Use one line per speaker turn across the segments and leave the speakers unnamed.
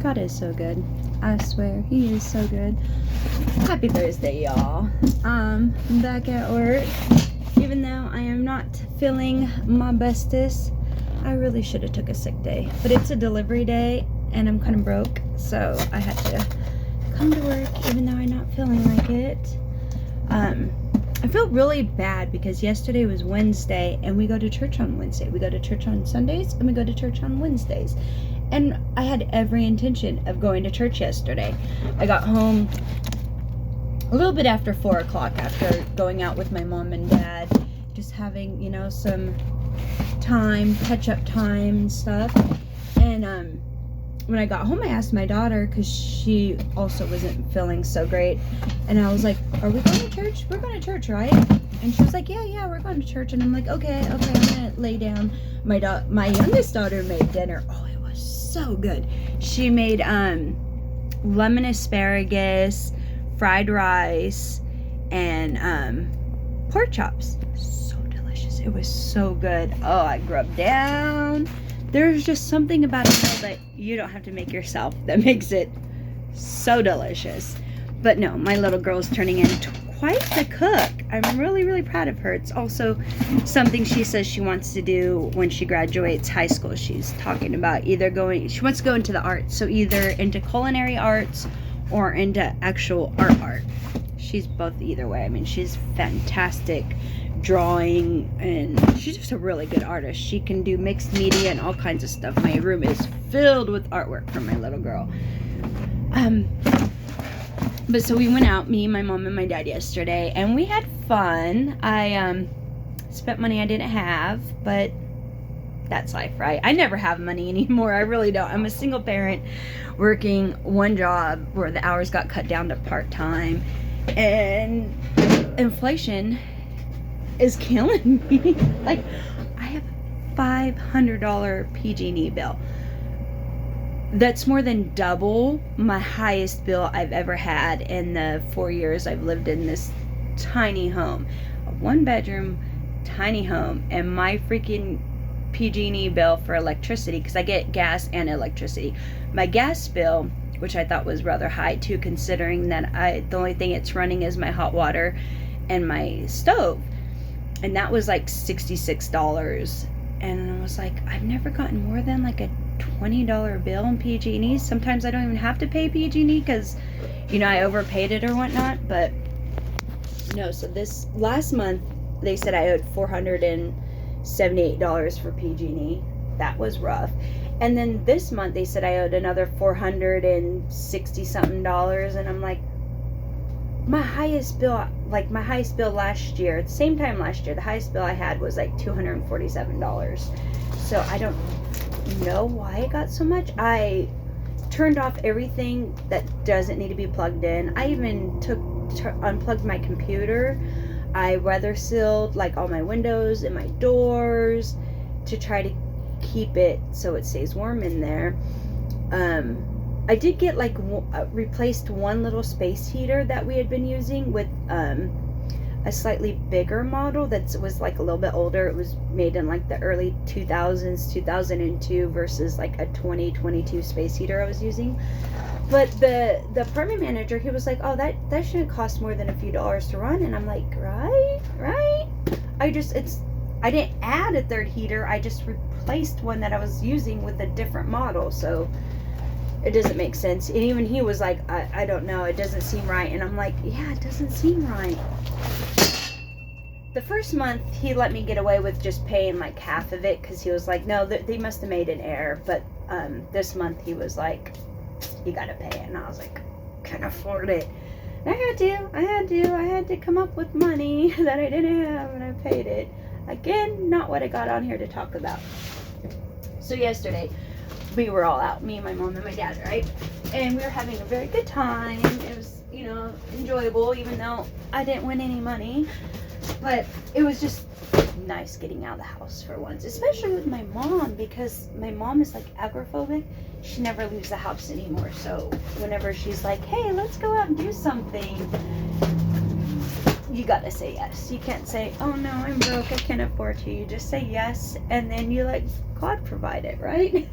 God is so good. I swear, he is so good. Happy Thursday, y'all. I'm back at work. Even though I am not feeling my bestest, I really should have took a sick day. But it's a delivery day, and I'm kind of broke, so I had to come to work even though I'm not feeling like it. I feel really bad because yesterday was Wednesday, and we go to church on Wednesday. We go to church on Sundays, and we go to church on Wednesdays. And I had every intention of going to church yesterday. I got home a little bit after 4 o'clock after going out with my mom and dad, just having, you know, some time, catch-up time and stuff. And when I got home, I asked my daughter, because she also wasn't feeling so great, and I was like, are we going to church? We're going to church, right? And she was like, yeah, we're going to church. And I'm like, okay, I'm gonna lay down. My youngest daughter made dinner. Oh, it was so good. She made lemon asparagus, fried rice, and pork chops. So delicious. It was so good. Oh, I grubbed down. There's just something about a meal that you don't have to make yourself that makes it so delicious. But no, my little girl's turning into quite the cook. I'm really, really proud of her. It's also something she says she wants to do when she graduates high school. She's talking about she wants to go into the arts. So either into culinary arts or into actual art. She's both either way. I mean, she's fantastic drawing, and she's just a really good artist. She can do mixed media and all kinds of stuff. My room is filled with artwork from my little girl. But so we went out, me, my mom, and my dad yesterday, and we had fun. I spent money I didn't have, but that's life, right? I never have money anymore. I really don't. I'm a single parent working one job where the hours got cut down to part-time, and inflation is killing me. Like, I have a $500 PG&E bill. That's more than double my highest bill I've ever had in the 4 years I've lived in this tiny home. A 1-bedroom tiny home, and my freaking PG&E bill for electricity, because I get gas and electricity. My gas bill, which I thought was rather high too, considering that the only thing it's running is my hot water and my stove. And that was like $66. And I was like, I've never gotten more than like a $20 bill in PG&E. Sometimes I don't even have to pay PG&E because, you know, I overpaid it or whatnot. But no, so this last month, they said I owed $478 for PG&E. That was rough. And then this month, they said I owed another $460-something. And I'm like, my highest bill last year, at the same time last year, the highest bill I had was like $247. So I don't know why it got so much. I turned off everything that doesn't need to be plugged in. I even unplugged my computer. I weather sealed like all my windows and my doors to try to keep it so it stays warm in there. I did get like replaced one little space heater that we had been using with a slightly bigger model that was like a little bit older. It was made in like the early 2000s, 2002 versus like a 2022 space heater I was using. But the apartment manager, he was like, oh, that shouldn't cost more than a few dollars to run. And I'm like, right? I didn't add a third heater. I just replaced one that I was using with a different model. So it doesn't make sense. And even he was like, I don't know, it doesn't seem right. And I'm like, yeah, it doesn't seem right. The first month, he let me get away with just paying like half of it, because he was like, no, they must have made an error. But this month, he was like, you gotta pay it. And I was like, can't afford it. And I had to come up with money that I didn't have, and I paid it. Again, not what I got on here to talk about. So yesterday, we were all out, me, my mom, and my dad, right? And we were having a very good time. It was, you know, enjoyable, even though I didn't win any money. But it was just nice getting out of the house for once, especially with my mom, because my mom is like agoraphobic. She never leaves the house anymore. So whenever she's like, hey, let's go out and do something, you gotta say yes. You can't say, oh no, I'm broke, I can't afford to. You just say yes, and then you let God provide it, right?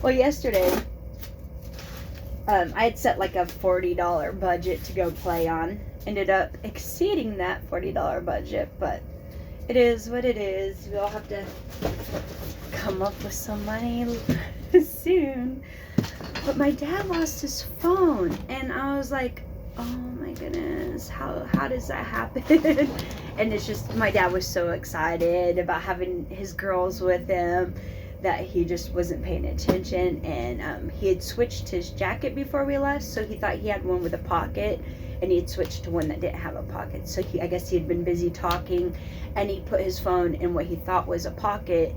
Well, yesterday I had set like a $40 budget to go play on. Ended up exceeding that $40 budget, but it is what it is. We all have to come up with some money soon. But my dad lost his phone, and I was like, oh my goodness, how does that happen? And it's just, my dad was so excited about having his girls with him that he just wasn't paying attention. And he had switched his jacket before we left, so he thought he had one with a pocket, and he had switched to one that didn't have a pocket. So I guess he had been busy talking, and he put his phone in what he thought was a pocket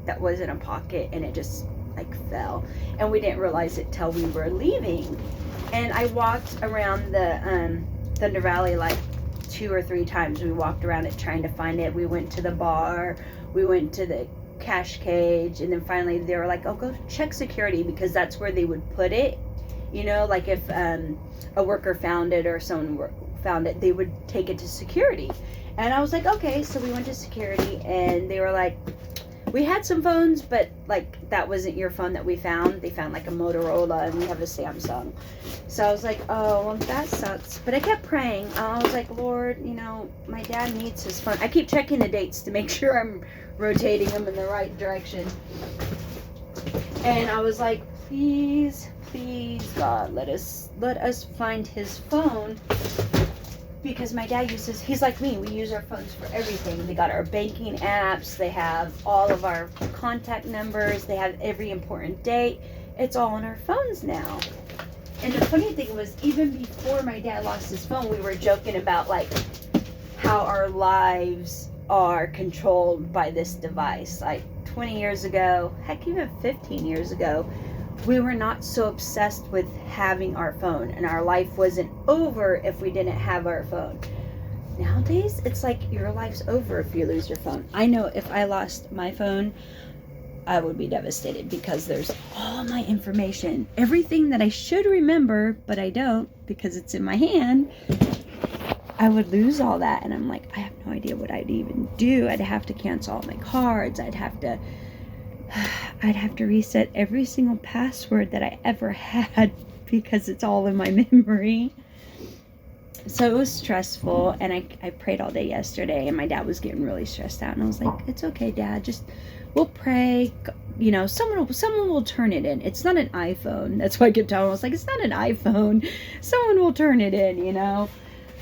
that wasn't a pocket, and it just like fell. And we didn't realize it till we were leaving. And I walked around the Thunder Valley like 2 or 3 times. We walked around it trying to find it. We went to the bar, we went to the cash cage, and then finally they were like, oh, go check security, because that's where they would put it. You know, like if a worker found it or someone found it, they would take it to security. And I was like, okay. So we went to security, and they were like, we had some phones, but like that wasn't your phone that we found. They found like a Motorola, and we have a Samsung. So I was like, oh, well, that sucks. But I kept praying. I was like, Lord, you know, my dad needs his phone. I keep checking the dates to make sure I'm rotating them in the right direction. And I was like, please, God, let us find his phone. Because my dad uses, he's like me, we use our phones for everything. They got our banking apps, they have all of our contact numbers, they have every important date. It's all on our phones now. And the funny thing was, even before my dad lost his phone, we were joking about like how our lives are controlled by this device. Like 20 years ago, heck, even 15 years ago, we were not so obsessed with having our phone, and our life wasn't over if we didn't have our phone. Nowadays, it's like your life's over if you lose your phone. I know if I lost my phone, I would be devastated, because there's all my information, everything that I should remember, but I don't because it's in my hand. I would lose all that, and I'm like, I have no idea what I'd even do. I'd have to cancel all my cards. I'd have to reset every single password that I ever had, because it's all in my memory. So it was stressful, and I prayed all day yesterday, and my dad was getting really stressed out, and I was like, it's okay, Dad, just we'll pray, you know, someone will turn it in. It's not an iPhone. That's why I kept telling him, I was like, it's not an iPhone, someone will turn it in, you know.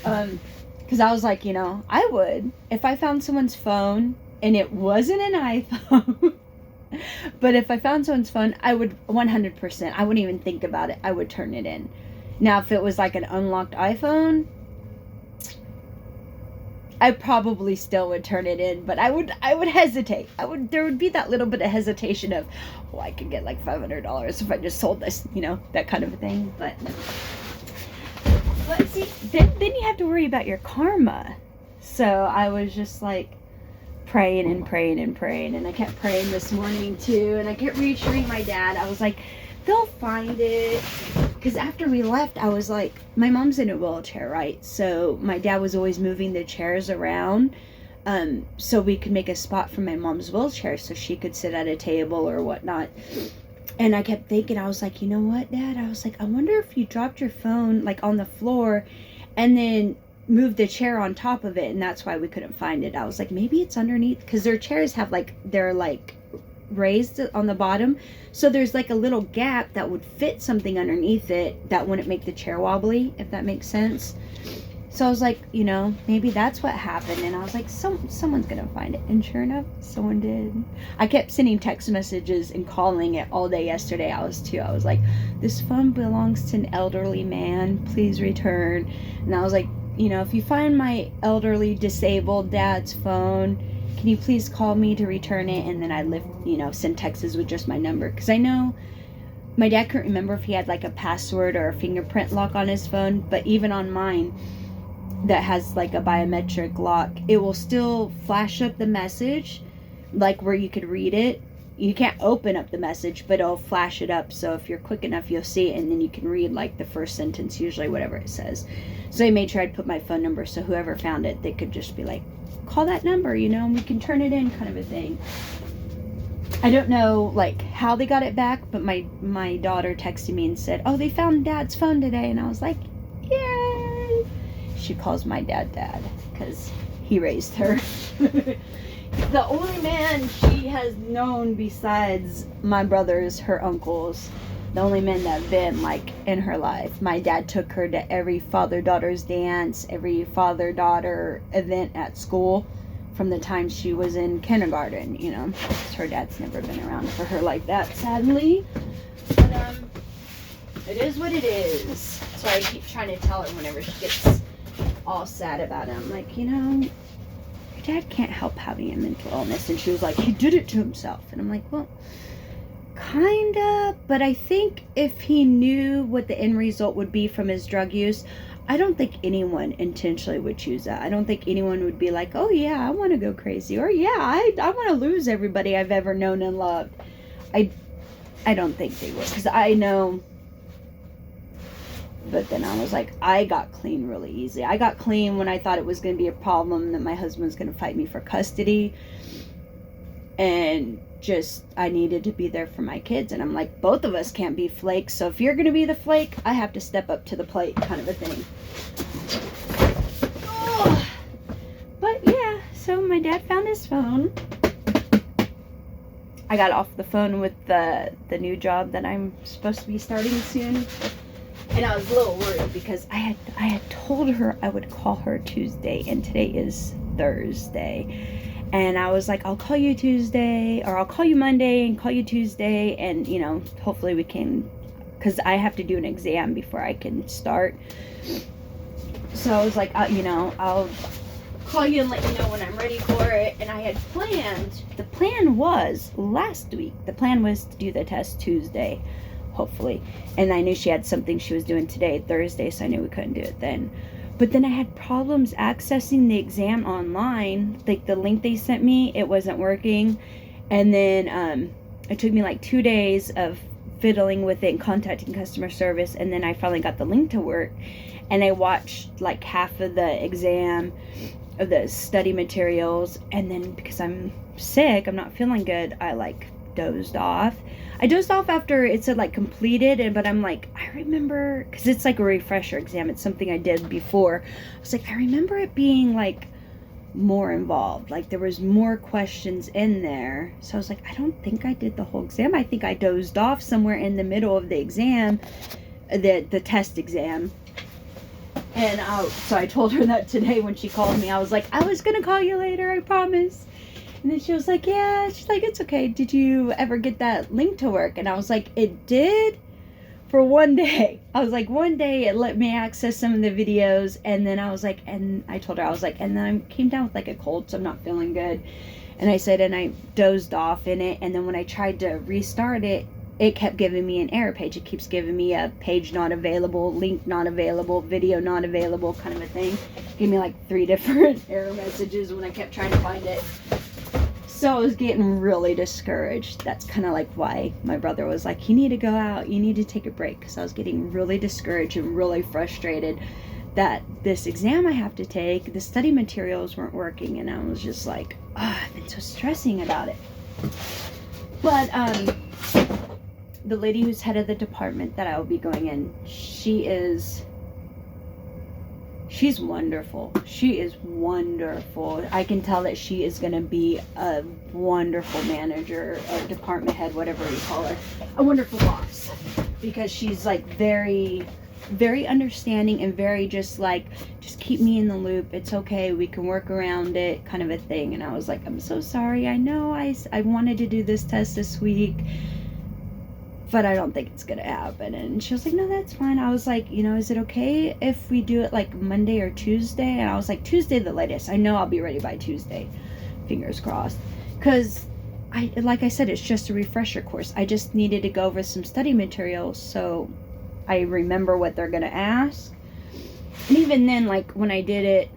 Because I was like, you know, I would, if I found someone's phone and it wasn't an iPhone. But if I found someone's phone, I would 100%, I wouldn't even think about it, I would turn it in. Now, if it was like an unlocked iPhone, I probably still would turn it in, but I would hesitate. There would be that little bit of hesitation of, oh, I could get like $500 if I just sold this, you know, that kind of a thing. But see, then you have to worry about your karma. So I was just like praying, and I kept praying this morning too, and I kept reassuring my dad. I was like, they'll find it. Because after we left, I was like, my mom's in a wheelchair, right? So my dad was always moving the chairs around, so we could make a spot for my mom's wheelchair so she could sit at a table or whatnot. And I kept thinking, I was like, you know what, Dad? I was like, I wonder if you dropped your phone like on the floor and then moved the chair on top of it, and that's why we couldn't find it. I was like, maybe it's underneath, because their chairs have like, they're like raised on the bottom, so there's like a little gap that would fit something underneath it that wouldn't make the chair wobbly, if that makes sense. So I was like, you know, maybe that's what happened. And I was like, someone's gonna find it. And sure enough, someone did. I kept sending text messages and calling it all day yesterday. I was like, this phone belongs to an elderly man, please return. And I was like, you know, if you find my elderly disabled dad's phone, can you please call me to return it? And then I send texts with just my number, because I know my dad couldn't remember if he had like a password or a fingerprint lock on his phone, but even on mine that has like a biometric lock, it will still flash up the message, like where you could read it. You can't open up the message, but it'll flash it up, so if you're quick enough, you'll see it, and then you can read like the first sentence, usually whatever it says. So I made sure I'd put my phone number, so whoever found it, they could just be like, call that number, you know, and we can turn it in, kind of a thing. I don't know like how they got it back, but my daughter texted me and said, "Oh, they found Dad's phone today," and I was like, "Yay!" She calls my dad because he raised her. The only man she has known besides my brothers, her uncles, the only men that have been like in her life. My dad took her to every father-daughter's dance, every father-daughter event at school from the time she was in kindergarten, you know. Her dad's never been around for her like that, sadly. But it is what it is. So I keep trying to tell her whenever she gets all sad about it. I'm like, you know, your dad can't help having a mental illness. And she was like, he did it to himself. And I'm like, well, kinda. But I think if he knew what the end result would be from his drug use, I don't think anyone intentionally would choose that. I don't think anyone would be like, oh yeah, I want to go crazy, or yeah, I want to lose everybody I've ever known and loved. I don't think they would, because I know. But then I was like, I got clean really easy. I got clean when I thought it was going to be a problem that my husband was going to fight me for custody, and just I needed to be there for my kids. And I'm like, both of us can't be flakes, so if you're gonna be the flake, I have to step up to the plate, kind of a thing. Oh. But yeah, so my dad found his phone. I got off the phone with the new job that I'm supposed to be starting soon, and I was a little worried because I had told her I would call her Tuesday, and today is Thursday. And I was like, I'll call you Tuesday, or I'll call you Monday and call you Tuesday. And, you know, hopefully we can, because I have to do an exam before I can start. So I was like, you know, I'll call you and let you know when I'm ready for it. And I had planned, the plan was last week. The plan was to do the test Tuesday, hopefully. And I knew she had something she was doing today, Thursday, so I knew we couldn't do it then. But then I had problems accessing the exam online. Like the link they sent me, it wasn't working. And then it took me like 2 days of fiddling with it and contacting customer service. And then I finally got the link to work. And I watched like half of the exam, of the study materials. And then because I'm sick, I'm not feeling good, I like dozed off. I dozed off after it said like completed, but I'm like, I remember, because it's like a refresher exam, it's something I did before. I was like, I remember it being like more involved, like there was more questions in there. So I was like, I don't think I did the whole exam. I think I dozed off somewhere in the middle of the exam, the test exam. And so I told her that today when she called me. I was like, I was gonna call you later, I promise. And then she was like, yeah. She's like, it's okay. Did you ever get that link to work? And I was like, it did for one day. I was like, one day it let me access some of the videos. And then I was like, and I told her, I was like, and then I came down with like a cold, so I'm not feeling good. And I said, and I dozed off in it. And then when I tried to restart it, it kept giving me an error page. It keeps giving me a page not available, link not available, video not available, kind of a thing. It gave me like 3 different error messages when I kept trying to find it. So I was getting really discouraged. That's kind of like why my brother was like, you need to go out, you need to take a break. Because I was getting really discouraged and really frustrated that this exam I have to take, the study materials weren't working. And I was just like, I've been so stressing about it. But the lady who's head of the department that I will be going in, she's wonderful. She is wonderful. I can tell that she is going to be a wonderful manager or department head, whatever you call her. A wonderful boss. Because she's like very, very understanding and very just like, just keep me in the loop. It's okay. We can work around it, kind of a thing. And I was like, I'm so sorry. I know I wanted to do this test this week, but I don't think it's gonna happen. And she was like, no, that's fine. I was like, you know, is it okay if we do it like Monday or Tuesday? And I was like, Tuesday the latest. I know I'll be ready by Tuesday. Fingers crossed. Because like I said, it's just a refresher course. I just needed to go over some study materials so I remember what they're gonna ask. And even then, like when I did it,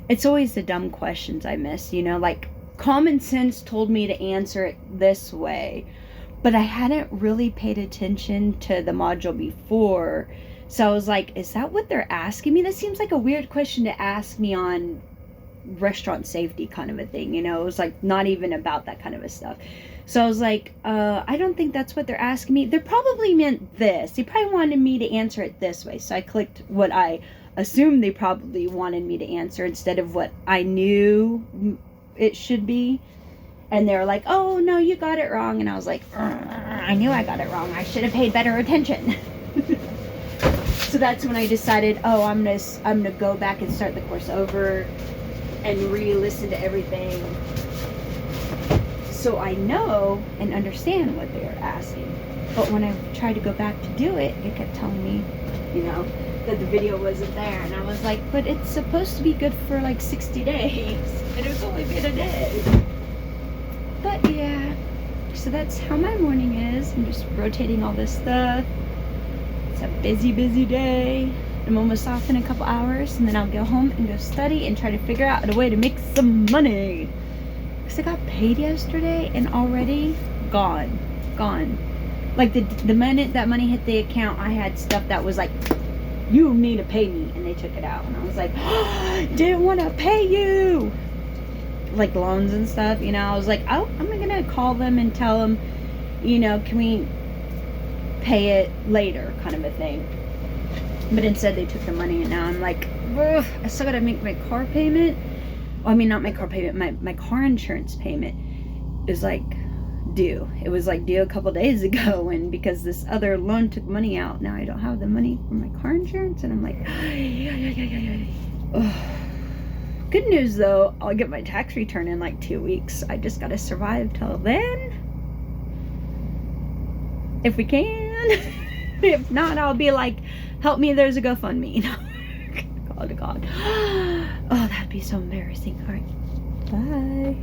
it's always the dumb questions I miss, you know, like common sense told me to answer it this way. But I hadn't really paid attention to the module before. So I was like, is that what they're asking me? That seems like a weird question to ask me on restaurant safety kind of a thing, you know. It was like not even about that kind of a stuff. So I was like, I don't think that's what they're asking me. They probably meant this. They probably wanted me to answer it this way. So I clicked what I assumed they probably wanted me to answer instead of what I knew it should be. And they were like, oh, no, you got it wrong. And I was like, I knew I got it wrong. I should have paid better attention. So that's when I decided, oh, I'm gonna go back and start the course over and re-listen to everything, so I know and understand what they're asking. But when I tried to go back to do it, it kept telling me, you know, that the video wasn't there. And I was like, but it's supposed to be good for like 60 days. And it's only been a day. But yeah, so that's how my morning is. I'm just rotating all this stuff. It's a busy, busy day. I'm almost off in a couple hours. And then I'll go home and go study and try to figure out a way to make some money. I got paid yesterday and already gone. Like the minute that money hit the account, I had stuff that was like, you need to pay me, and they took it out. And I was like, oh, didn't want to pay you, like loans and stuff, you know. I was like, oh, I'm gonna call them and tell them, you know, can we pay it later, kind of a thing. But instead they took the money, and now I'm like, ugh, I still gotta make my car payment. I mean, not my car payment, my car insurance payment is like due. It was like due a couple days ago, and because this other loan took money out, now I don't have the money for my car insurance, and I'm like, ugh. Good news though, I'll get my tax return in like 2 weeks. I just gotta survive till then. If we can. If not, I'll be like, help me, there's a GoFundMe. God to God. Oh, that'd be so embarrassing. All right. Bye.